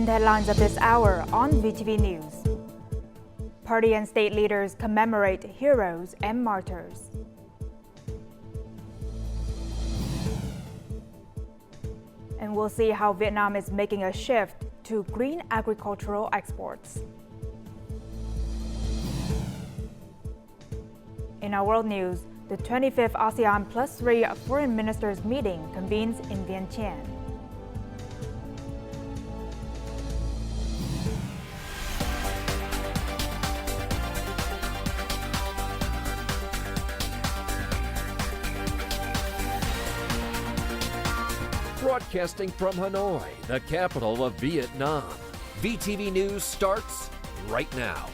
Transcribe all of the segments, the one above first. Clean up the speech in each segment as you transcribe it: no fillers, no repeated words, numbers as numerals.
In the headlines of this hour on VTV News, party and state leaders commemorate heroes and martyrs. And we'll see how Vietnam is making a shift to green agricultural exports. In our world news, the 25th ASEAN +3 Foreign Ministers meeting convenes in Vientiane. Broadcasting from Hanoi, the capital of Vietnam. VTV News starts right now.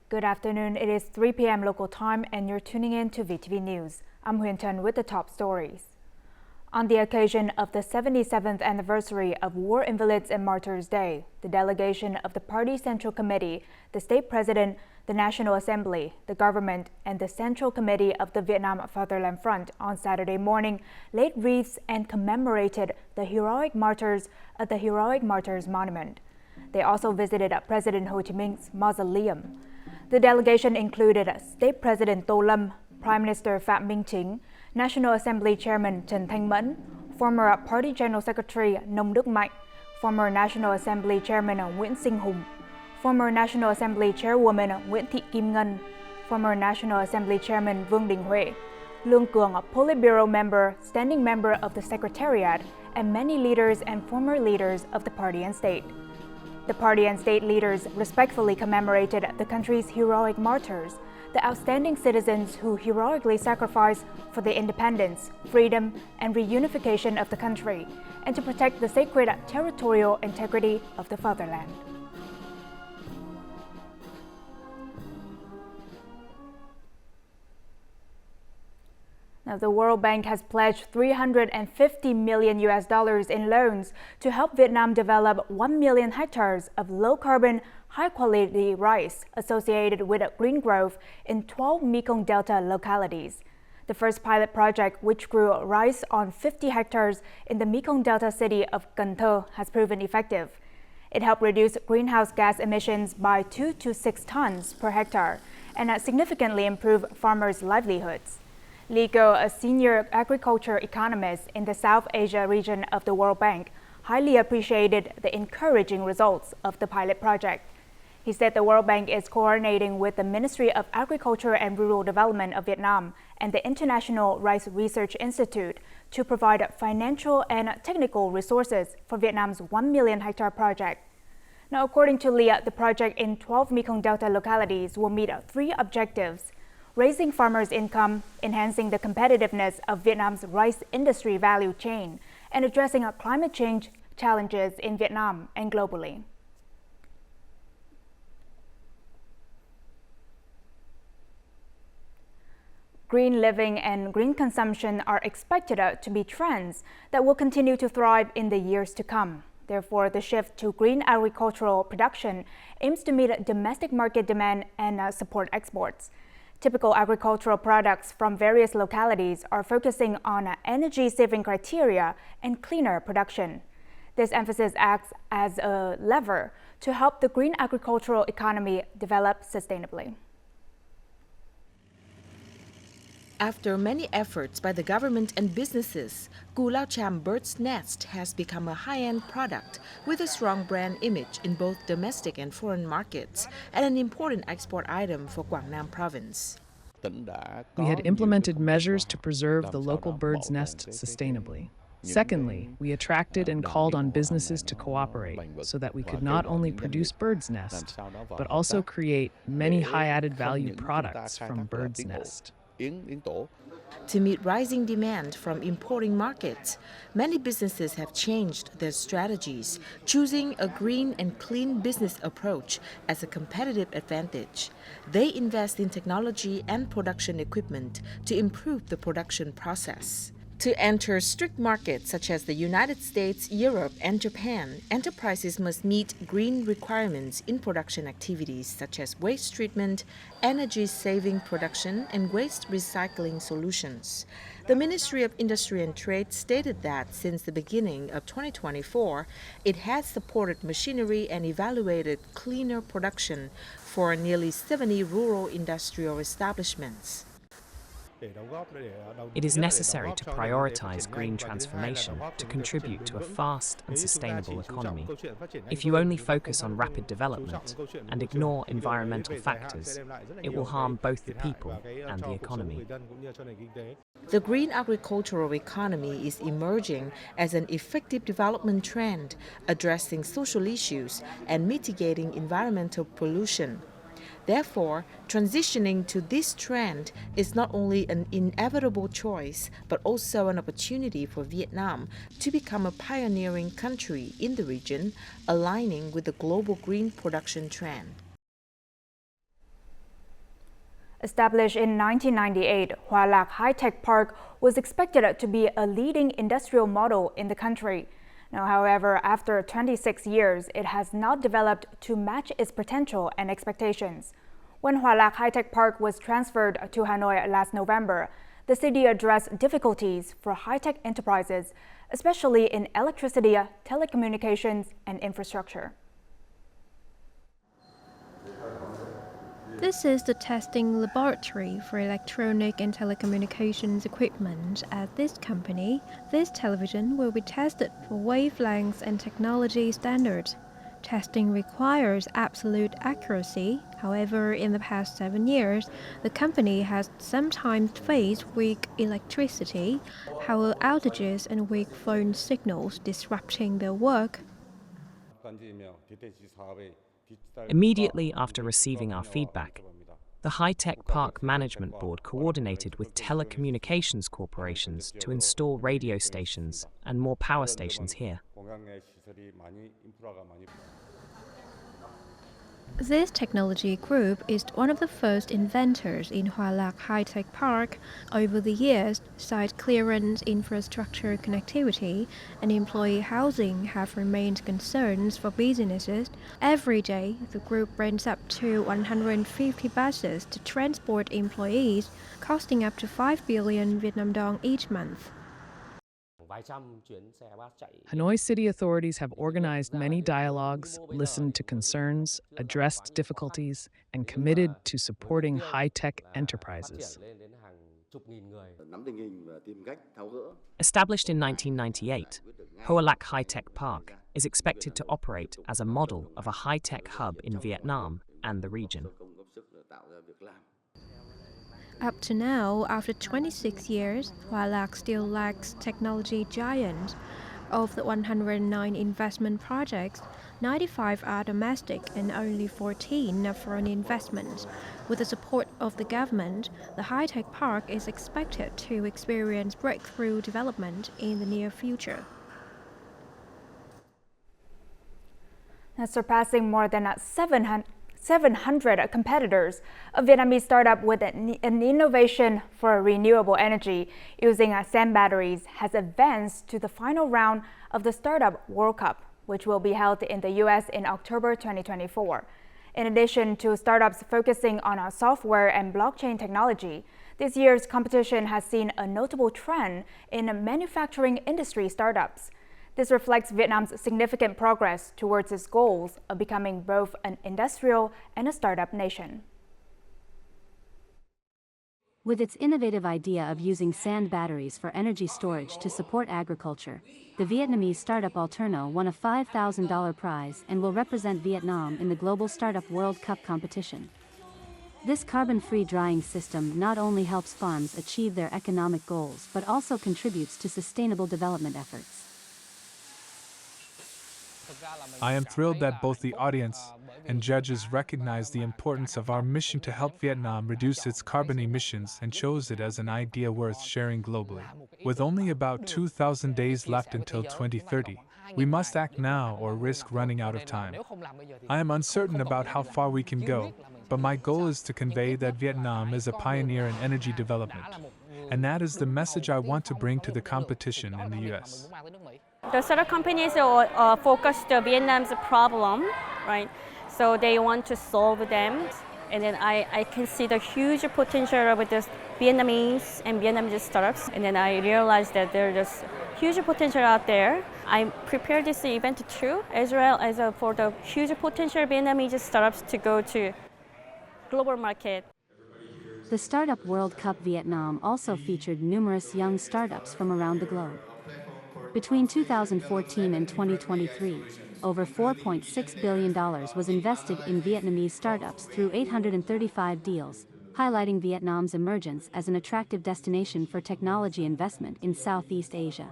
Good afternoon. It is 3 p.m. local time and you're tuning in to VTV News. I'm VIENTIANE with the top stories. On the occasion of the 77th anniversary of War Invalids and Martyrs Day, the delegation of the Party Central Committee, the State President, the National Assembly, the government, and the Central Committee of the Vietnam Fatherland Front on Saturday morning laid wreaths and commemorated the heroic martyrs at the Heroic Martyrs Monument. They also visited President Ho Chi Minh's mausoleum. The delegation included State President Tô Lâm, Prime Minister Phạm Minh Chính, National Assembly Chairman Trần Thanh Mẫn, former Party General Secretary Nông Đức Mạnh, former National Assembly Chairman Nguyễn Sinh Hùng, former National Assembly Chairwoman Nguyễn Thị Kim Ngân, former National Assembly Chairman Vương Đình Huệ, Lương Cường, a Politburo member, standing member of the Secretariat, and many leaders and former leaders of the party and state. The party and state leaders respectfully commemorated the country's heroic martyrs, the outstanding citizens who heroically sacrificed for the independence, freedom, and reunification of the country, and to protect the sacred territorial integrity of the fatherland. Now, the World Bank has pledged $350 million in loans to help Vietnam develop 1 million hectares of low-carbon, high-quality rice associated with green growth in 12 Mekong Delta localities. The first pilot project, which grew rice on 50 hectares in the Mekong Delta city of Cần Thơ, has proven effective. It helped reduce greenhouse gas emissions by 2 to 6 tons per hectare and significantly improve farmers' livelihoods. Lee Go, a senior agriculture economist in the South Asia region of the World Bank, highly appreciated the encouraging results of the pilot project. He said the World Bank is coordinating with the Ministry of Agriculture and Rural Development of Vietnam and the International Rice Research Institute to provide financial and technical resources for Vietnam's 1 million hectare project. Now, according to Lee, the project in 12 Mekong Delta localities will meet 3 objectives: raising farmers' income, enhancing the competitiveness of Vietnam's rice industry value chain, and addressing climate change challenges in Vietnam and globally. Green living and green consumption are expected to be trends that will continue to thrive in the years to come. Therefore, the shift to green agricultural production aims to meet domestic market demand and support exports. Typical agricultural products from various localities are focusing on energy-saving criteria and cleaner production. This emphasis acts as a lever to help the green agricultural economy develop sustainably. After many efforts by the government and businesses, Cù Lao Chàm bird's nest has become a high-end product with a strong brand image in both domestic and foreign markets and an important export item for Quảng Nam province. We had implemented measures to preserve the local bird's nest sustainably. Secondly, we attracted and called on businesses to cooperate so that we could not only produce bird's nest, but also create many high added value products from bird's nest. To meet rising demand from importing markets, many businesses have changed their strategies, choosing a green and clean business approach as a competitive advantage. They invest in technology and production equipment to improve the production process. To enter strict markets such as the United States, Europe, and Japan, enterprises must meet green requirements in production activities such as waste treatment, energy-saving production, and waste recycling solutions. The Ministry of Industry and Trade stated that since the beginning of 2024, it has supported machinery and evaluated cleaner production for nearly 70 rural industrial establishments. It is necessary to prioritize green transformation to contribute to a fast and sustainable economy. If you only focus on rapid development and ignore environmental factors, it will harm both the people and the economy. The green agricultural economy is emerging as an effective development trend, addressing social issues and mitigating environmental pollution. Therefore, transitioning to this trend is not only an inevitable choice, but also an opportunity for Vietnam to become a pioneering country in the region, aligning with the global green production trend. Established in 1998, Hac HiTech Park was expected to be a leading industrial model in the country. Now, however, after 26 years, it has not developed to match its potential and expectations. When Hac HiTech Park was transferred to Hanoi last November, the city addressed difficulties for high-tech enterprises, especially in electricity, telecommunications, and infrastructure. This is the testing laboratory for electronic and telecommunications equipment at this company. This television will be tested for wavelengths and technology standards. Testing requires absolute accuracy. However, in the past 7 years, the company has sometimes faced weak electricity, power outages, and weak phone signals disrupting their work. Immediately after receiving our feedback, the HiTech Park Management Board coordinated with telecommunications corporations to install radio stations and more power stations here. This technology group is one of the first inventors in Hac HiTech Park. Over the years, site clearance, infrastructure connectivity, and employee housing have remained concerns for businesses. Every day, the group rents up to 150 buses to transport employees, costing up to 5 billion Vietnam dong each month. Hanoi city authorities have organized many dialogues, listened to concerns, addressed difficulties, and committed to supporting high-tech enterprises. Established in 1998, Hac HiTech Park is expected to operate as a model of a high-tech hub in Vietnam and the region. Up to now, after 26 years, Hac still lacks technology giant. Of the 109 investment projects, 95 are domestic and only 14 are foreign investments. With the support of the government, the HiTech Park is expected to experience breakthrough development in the near future. Now, surpassing more than 700 competitors, a Vietnamese startup with an innovation for renewable energy using sand batteries has advanced to the final round of the Startup World Cup, which will be held in the U.S. in October 2024. In addition to startups focusing on software and blockchain technology, this year's competition has seen a notable trend in manufacturing industry startups. This reflects Vietnam's significant progress towards its goals of becoming both an industrial and a startup nation. With its innovative idea of using sand batteries for energy storage to support agriculture, the Vietnamese startup Alterno won a $5,000 prize and will represent Vietnam in the Global Startup World Cup competition. This carbon-free drying system not only helps farms achieve their economic goals but also contributes to sustainable development efforts. I am thrilled that both the audience and judges recognize the importance of our mission to help Vietnam reduce its carbon emissions and chose it as an idea worth sharing globally. With only about 2,000 days left until 2030, we must act now or risk running out of time. I am uncertain about how far we can go, but my goal is to convey that Vietnam is a pioneer in energy development, And that is the message I want to bring to the competition in the US. The startup companies focus on Vietnam's problem, right? So they want to solve them. And then I can see the huge potential of this Vietnamese and Vietnamese startups. And then I realized that there's huge potential out there. I prepared this event too, as well as for the huge potential Vietnamese startups to go to global market. The Startup World Cup Vietnam also featured numerous young startups from around the globe. Between 2014 and 2023, over $4.6 billion was invested in Vietnamese startups through 835 deals, highlighting Vietnam's emergence as an attractive destination for technology investment in Southeast Asia.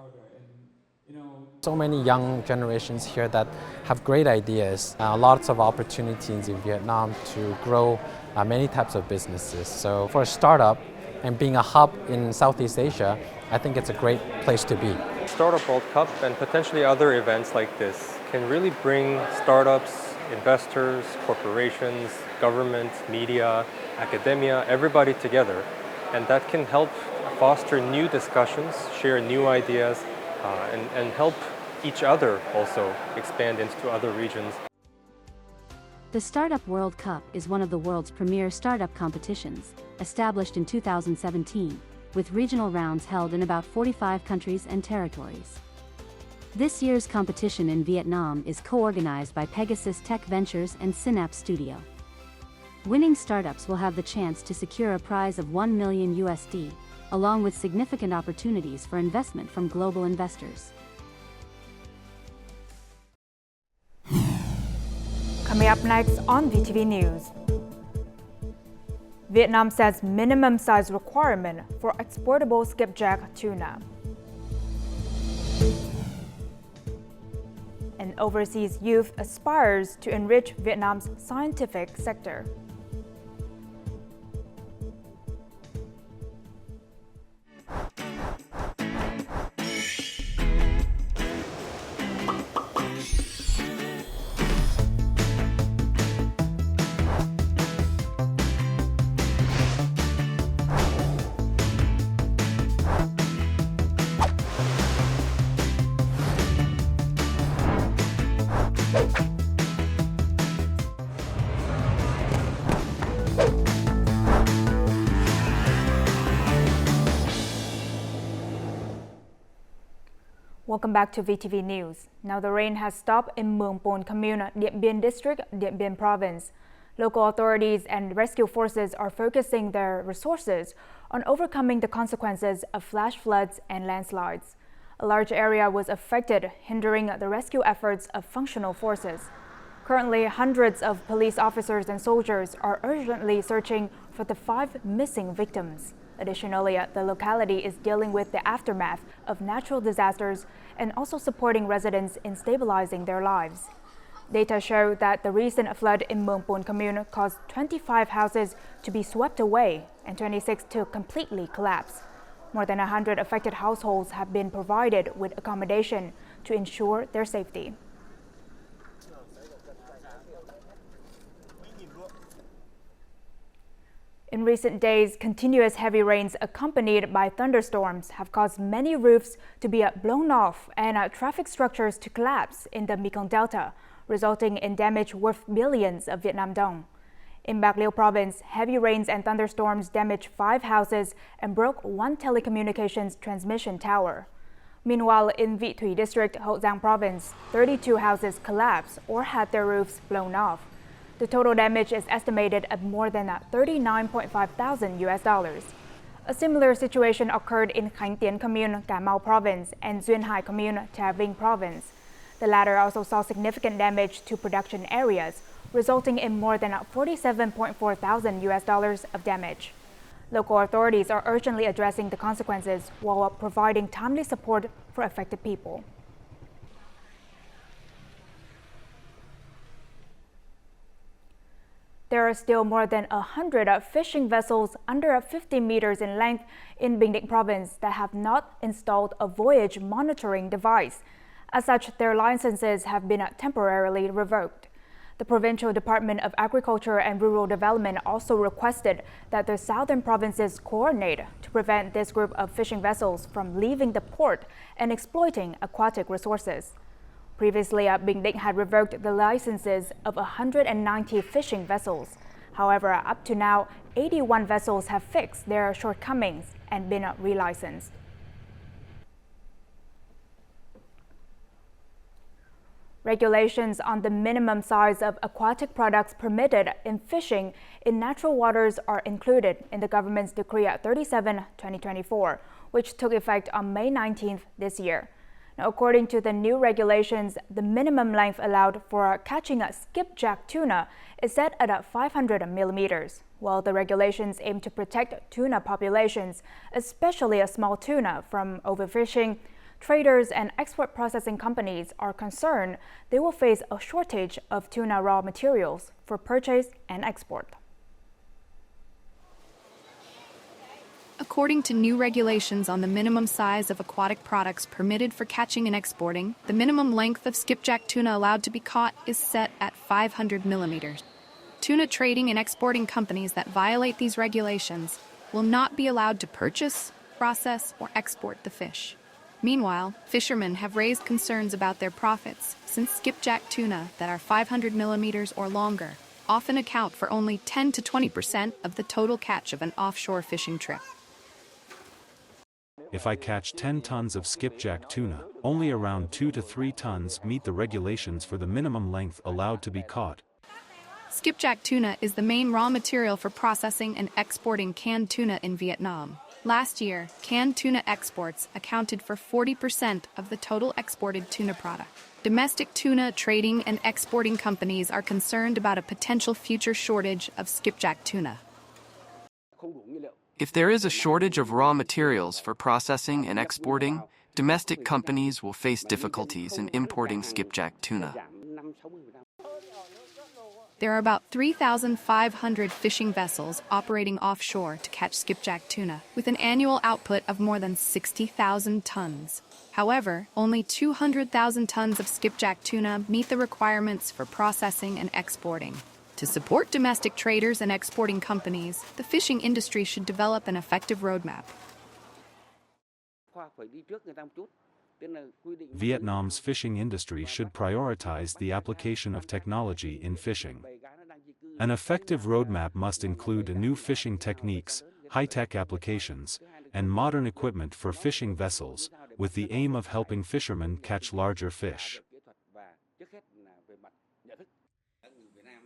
So many young generations here that have great ideas, lots of opportunities in Vietnam to grow many types of businesses. So for a startup and being a hub in Southeast Asia, I think it's a great place to be. Startup World Cup and potentially other events like this can really bring startups, investors, corporations, government, media, academia, everybody together. And that can help foster new discussions, share new ideas, and help each other also expand into other regions. The Startup World Cup is one of the world's premier startup competitions, established in 2017, with regional rounds held in about 45 countries and territories. This year's competition in Vietnam is co-organized by Pegasus Tech Ventures and Synapse Studio. Winning startups will have the chance to secure a prize of $1 million USD, along with significant opportunities for investment from global investors. Coming up next on VTV News. Vietnam sets minimum size requirement for exportable skipjack tuna. An overseas youth aspires to enrich Vietnam's scientific sector. Welcome back to VTV News. Now the rain has stopped in Mường Pồn Commune, Điện Biên District, Điện Biên Province. Local authorities and rescue forces are focusing their resources on overcoming the consequences of flash floods and landslides. A large area was affected, hindering the rescue efforts of functional forces. Currently, hundreds of police officers and soldiers are urgently searching for the 5 missing victims. Additionally, the locality is dealing with the aftermath of natural disasters and also supporting residents in stabilizing their lives. Data show that the recent flood in Mường Pồn Commune caused 25 houses to be swept away and 26 to completely collapse. More than 100 affected households have been provided with accommodation to ensure their safety. In recent days, continuous heavy rains accompanied by thunderstorms have caused many roofs to be blown off and traffic structures to collapse in the Mekong Delta, resulting in damage worth billions of Vietnam dong. In Bạc Liêu Province, heavy rains and thunderstorms damaged 5 houses and broke 1 telecommunications transmission tower. Meanwhile, in Vị Thủy District, Hậu Giang Province, 32 houses collapsed or had their roofs blown off. The total damage is estimated at more than $39.5 thousand US. A similar situation occurred in Khánh Tiến Commune, Cà Mau Province, and Duyên Hải Commune, Trà Vinh Province. The latter also saw significant damage to production areas, resulting in more than $47.4 thousand US of damage. Local authorities are urgently addressing the consequences while providing timely support for affected people. There are still more than 100 fishing vessels under 50 meters in length in Bình Định Province that have not installed a voyage monitoring device. As such, their licenses have been temporarily revoked. The Provincial Department of Agriculture and Rural Development also requested that the southern provinces coordinate to prevent this group of fishing vessels from leaving the port and exploiting aquatic resources. Previously, Bình Định had revoked the licenses of 190 fishing vessels. However, up to now, 81 vessels have fixed their shortcomings and been relicensed. Regulations on the minimum size of aquatic products permitted in fishing in natural waters are included in the government's Decree 37/2024, which took effect on May 19th this year. Now, according to the new regulations, the minimum length allowed for catching a skipjack tuna is set at 500 millimeters, while the regulations aim to protect tuna populations, especially a small tuna, from overfishing. Traders and export processing companies are concerned they will face a shortage of tuna raw materials for purchase and export. According to new regulations on the minimum size of aquatic products permitted for catching and exporting, the minimum length of skipjack tuna allowed to be caught is set at 500 millimeters. Tuna trading and exporting companies that violate these regulations will not be allowed to purchase, process, or export the fish. Meanwhile, fishermen have raised concerns about their profits since skipjack tuna that are 500 millimeters or longer often account for only 10 to 20% of the total catch of an offshore fishing trip. If I catch 10 tons of skipjack tuna, only around 2 to 3 tons meet the regulations for the minimum length allowed to be caught. Skipjack tuna is the main raw material for processing and exporting canned tuna in Vietnam. Last year, canned tuna exports accounted for 40% of the total exported tuna product. Domestic tuna trading and exporting companies are concerned about a potential future shortage of skipjack tuna. If there is a shortage of raw materials for processing and exporting, domestic companies will face difficulties in importing skipjack tuna. There are about 3,500 fishing vessels operating offshore to catch skipjack tuna, with an annual output of more than 60,000 tons. However, only 200,000 tons of skipjack tuna meet the requirements for processing and exporting. To support domestic traders and exporting companies, the fishing industry should develop an effective roadmap. Vietnam's fishing industry should prioritize the application of technology in fishing. An effective roadmap must include new fishing techniques, high-tech applications, and modern equipment for fishing vessels, with the aim of helping fishermen catch larger fish.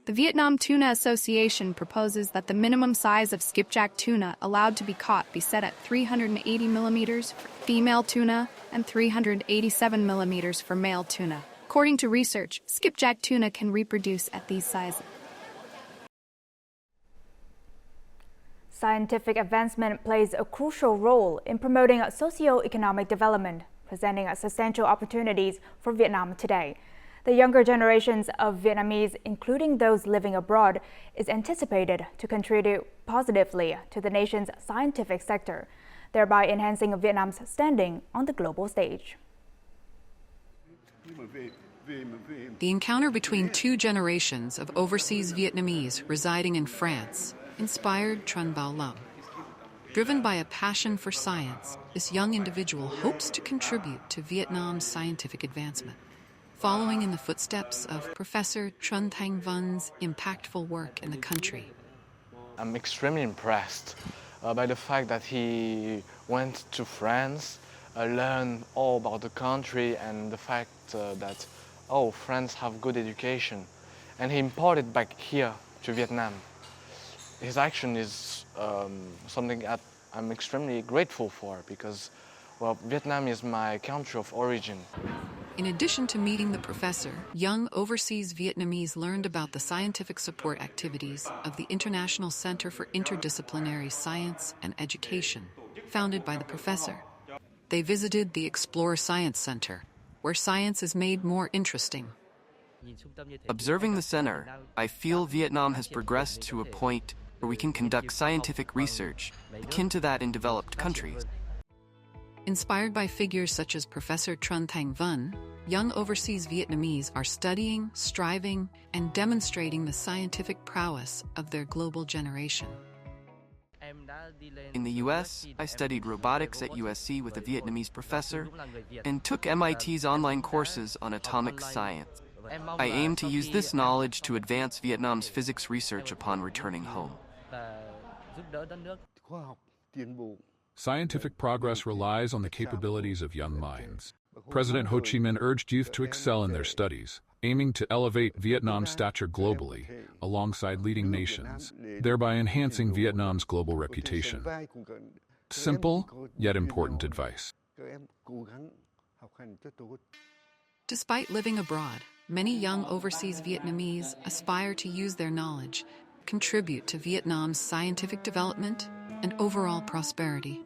The Vietnam Tuna Association proposes that the minimum size of skipjack tuna allowed to be caught be set at 380 millimeters for female tuna and 387 millimeters for male tuna. According to research, skipjack tuna can reproduce at these sizes. Scientific advancement plays a crucial role in promoting socio-economic development, presenting substantial opportunities for Vietnam today. The younger generations of Vietnamese, including those living abroad, is anticipated to contribute positively to the nation's scientific sector, thereby enhancing Vietnam's standing on the global stage. The encounter between two generations of overseas Vietnamese residing in France inspired Tran Bao Lam. Driven by a passion for science, this young individual hopes to contribute to Vietnam's scientific advancement. Following in the footsteps of Professor Truong Thanh Vuon's impactful work in the country. I'm extremely impressed by the fact that he went to France, learned all about the country and the fact that, France have good education. And he imported back here to Vietnam. His action is something that I'm extremely grateful for because, Vietnam is my country of origin. In addition to meeting the professor, young overseas Vietnamese learned about the scientific support activities of the International Center for Interdisciplinary Science and Education, founded by the professor. They visited the Explore Science Center, where science is made more interesting. Observing the center, I feel Vietnam has progressed to a point where we can conduct scientific research akin to that in developed countries. Inspired by figures such as Professor Truong Thanh Vuon, young overseas Vietnamese are studying, striving, and demonstrating the scientific prowess of their global generation. In the US, I studied robotics at USC with a Vietnamese professor and took MIT's online courses on atomic science. I aim to use this knowledge to advance Vietnam's physics research upon returning home. Scientific progress relies on the capabilities of young minds. President Ho Chi Minh urged youth to excel in their studies, aiming to elevate Vietnam's stature globally alongside leading nations, thereby enhancing Vietnam's global reputation. Simple, yet important advice. Despite living abroad, many young overseas Vietnamese aspire to use their knowledge, contribute to Vietnam's scientific development and overall prosperity.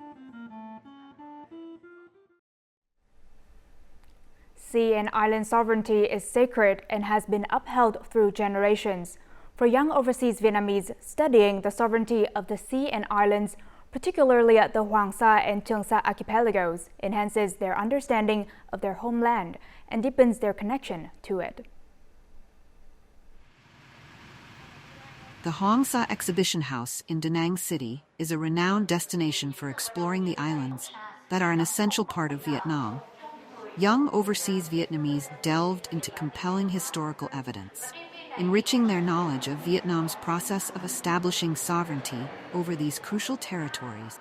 Sea and island sovereignty is sacred and has been upheld through generations. For young overseas Vietnamese, studying the sovereignty of the sea and islands, particularly at the Hoàng Sa and Trường Sa archipelagos, enhances their understanding of their homeland and deepens their connection to it. The Hoàng Sa Exhibition House in Da Nang City is a renowned destination for exploring the islands that are an essential part of Vietnam. Young overseas Vietnamese delved into compelling historical evidence, enriching their knowledge of Vietnam's process of establishing sovereignty over these crucial territories.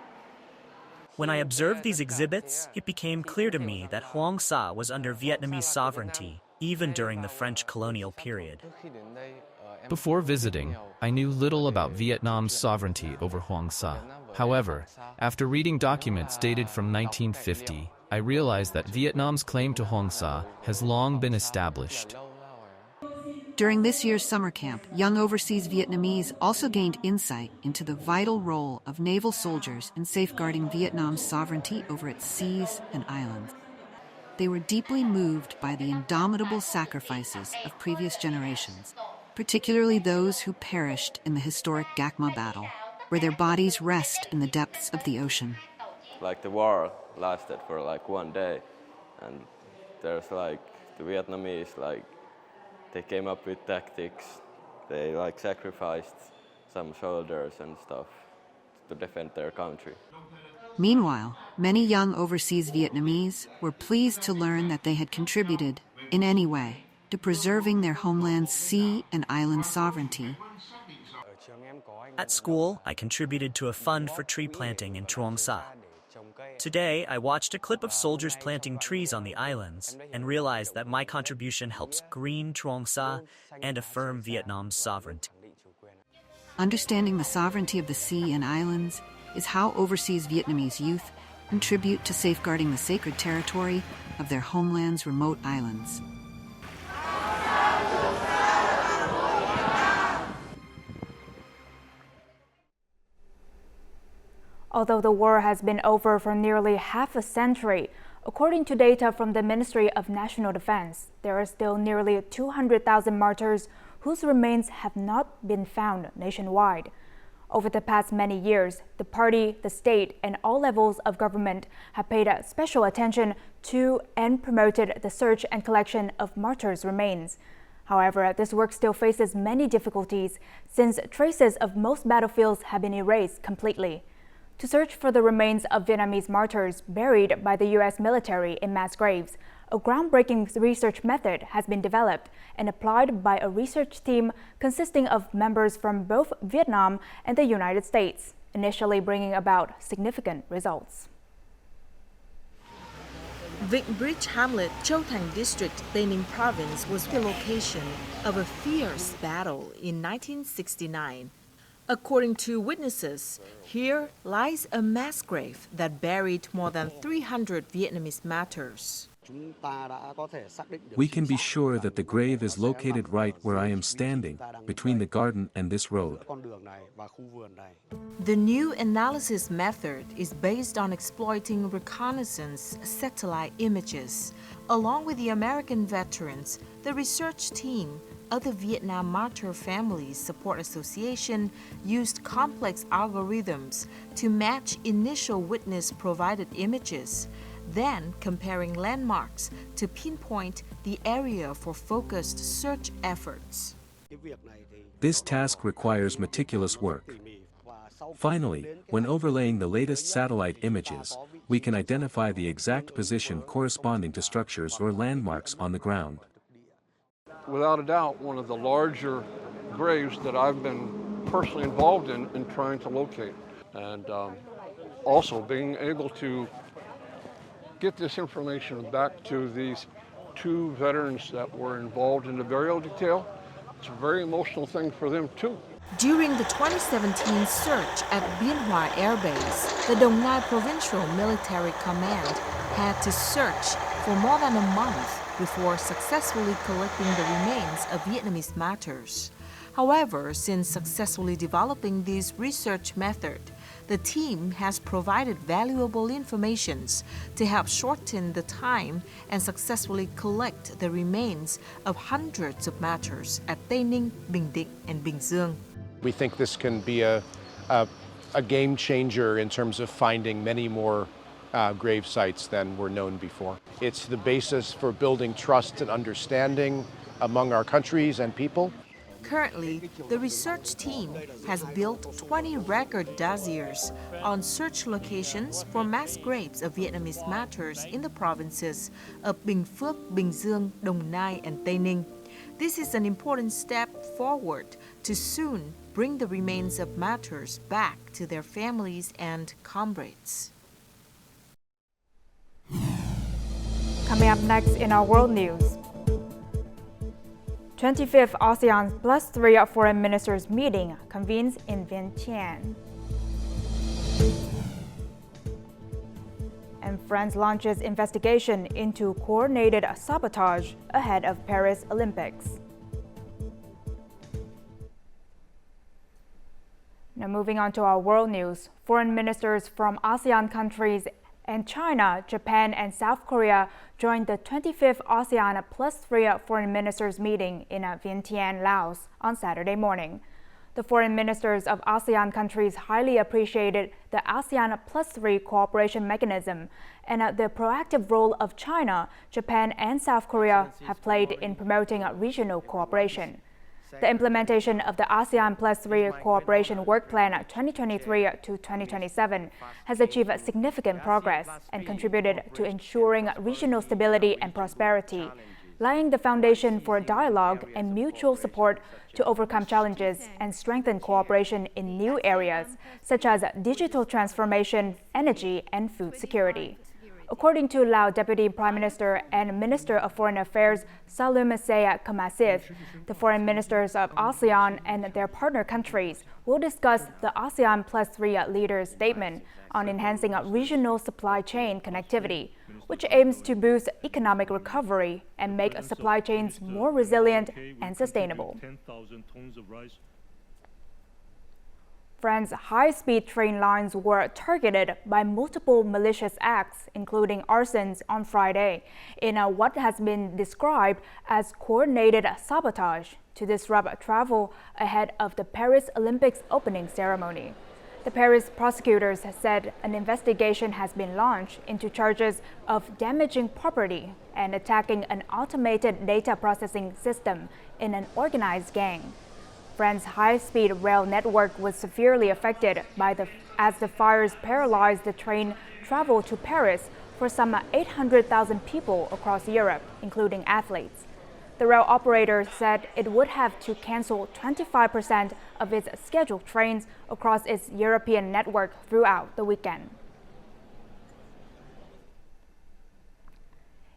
When I observed these exhibits, it became clear to me that Hoàng Sa was under Vietnamese sovereignty, even during the French colonial period. Before visiting, I knew little about Vietnam's sovereignty over Hoàng Sa. However, after reading documents dated from 1950, I realized that Vietnam's claim to Hoàng Sa has long been established. During this year's summer camp, young overseas Vietnamese also gained insight into the vital role of naval soldiers in safeguarding Vietnam's sovereignty over its seas and islands. They were deeply moved by the indomitable sacrifices of previous generations, particularly those who perished in the historic Gác Ma battle, where their bodies rest in the depths of the ocean. Like the war lasted for like 1 day, and there's like the Vietnamese, like they came up with tactics, they like sacrificed some soldiers and stuff to defend their country. Meanwhile, many young overseas Vietnamese were pleased to learn that they had contributed, in any way, to preserving their homeland's sea and island sovereignty. At school, I contributed to a fund for tree planting in Trường Sa. Today, I watched a clip of soldiers planting trees on the islands and realized that my contribution helps green Trường Sa and affirm Vietnam's sovereignty. Understanding the sovereignty of the sea and islands is how overseas Vietnamese youth contribute to safeguarding the sacred territory of their homeland's remote islands. Although the war has been over for nearly half a century, according to data from the Ministry of National Defense, there are still nearly 200,000 martyrs whose remains have not been found nationwide. Over the past many years, the party, the state, and all levels of government have paid special attention to and promoted the search and collection of martyrs' remains. However, this work still faces many difficulties since traces of most battlefields have been erased completely. To search for the remains of Vietnamese martyrs buried by the U.S. military in mass graves, a groundbreaking research method has been developed and applied by a research team consisting of members from both Vietnam and the United States, initially bringing about significant results. Vịnh Bridge Hamlet, Châu Thành District, Tây Ninh Province was the location of a fierce battle in 1969. According to witnesses, here lies a mass grave that buried more than 300 Vietnamese martyrs. We can be sure that the grave is located right where I am standing, between the garden and this road. The new analysis method is based on exploiting reconnaissance satellite images. Along with the American veterans, the research team of the Vietnam Martyr Families Support Association used complex algorithms to match initial witness-provided images. then comparing landmarks to pinpoint the area for focused search efforts. This task requires meticulous work. Finally, when overlaying the latest satellite images, we can identify the exact position corresponding to structures or landmarks on the ground. Without a doubt, one of the larger graves that I've been personally involved in trying to locate. And also being able to get this information back to these two veterans that were involved in the burial detail. It's a very emotional thing for them too. During the 2017 search at Bien Hoa Air Base, the Dong Nai Provincial Military Command had to search for more than a month before successfully collecting the remains of Vietnamese martyrs. However, since successfully developing this research method, the team has provided valuable information to help shorten the time and successfully collect the remains of hundreds of martyrs at Tây Ninh, Bình Định, and Bình Dương. We think this can be a game changer in terms of finding many more grave sites than were known before. It's the basis for building trust and understanding among our countries and people. Currently, the research team has built 20 record dossiers on search locations for mass graves of Vietnamese martyrs in the provinces of Bình Phước, Bình Dương, Dong Nai, and Tây Ninh. This is an important step forward to soon bring the remains of martyrs back to their families and comrades. Coming up next in our world news. 25th ASEAN +3 Foreign Ministers meeting convenes in Vientiane. And France launches investigation into coordinated sabotage ahead of Paris Olympics. Now moving on to our world news. Foreign ministers from ASEAN countries and China, Japan, and South Korea joined the 25th ASEAN +3 Foreign Ministers meeting in Vientiane, Laos on Saturday morning. The foreign ministers of ASEAN countries highly appreciated the ASEAN +3 cooperation mechanism and the proactive role of China, Japan, and South Korea have played in promoting regional cooperation. The implementation of the ASEAN +3 Cooperation Work Plan 2023 to 2027 has achieved significant progress and contributed to ensuring regional stability and prosperity, laying the foundation for dialogue and mutual support to overcome challenges and strengthen cooperation in new areas, such as digital transformation, energy, and food security. According to Lao Deputy Prime Minister and Minister of Foreign Affairs Salum Seya Kamasit, the foreign ministers of ASEAN and their partner countries will discuss the ASEAN +3 leaders' statement on enhancing regional supply chain connectivity, which aims to boost economic recovery and make supply chains more resilient and sustainable. France's high-speed train lines were targeted by multiple malicious acts, including arsons, on Friday, in what has been described as coordinated sabotage to disrupt travel ahead of the Paris Olympics opening ceremony. The Paris prosecutors said an investigation has been launched into charges of damaging property and attacking an automated data processing system in an organized gang. France's high-speed rail network was severely affected as the fires paralyzed the train travel to Paris for some 800,000 people across Europe, including athletes. The rail operator said it would have to cancel 25% of its scheduled trains across its European network throughout the weekend.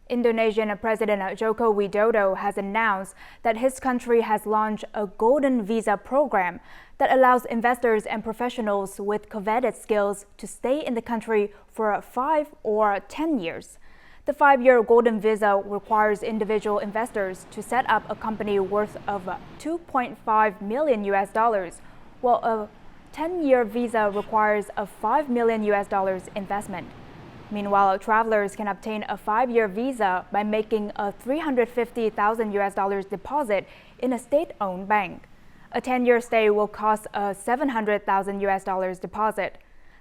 Indonesian President Joko Widodo has announced that his country has launched a golden visa program that allows investors and professionals with coveted skills to stay in the country for 5 or 10 years. The 5-year golden visa requires individual investors to set up a company worth of $2.5 million, while a 10-year visa requires a $5 million investment. Meanwhile, travelers can obtain a 5-year visa by making a $350,000 deposit in a state-owned bank. A 10-year stay will cost a $700,000 deposit.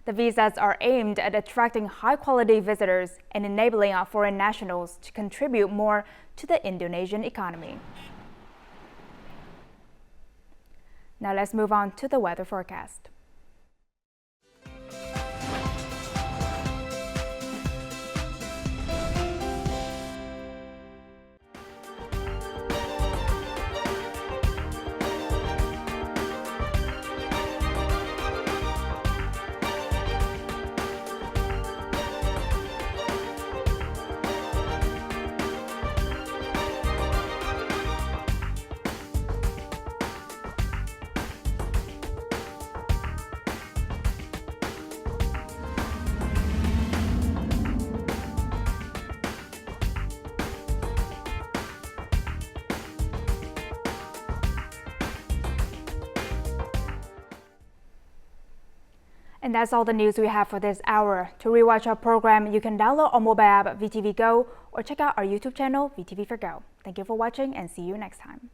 The visas are aimed at attracting high-quality visitors and enabling our foreign nationals to contribute more to the Indonesian economy. Now let's move on to the weather forecast. And that's all the news we have for this hour. To rewatch our program, you can download our mobile app VTVgo or check out our YouTube channel VTV4Go. Thank you for watching and see you next time.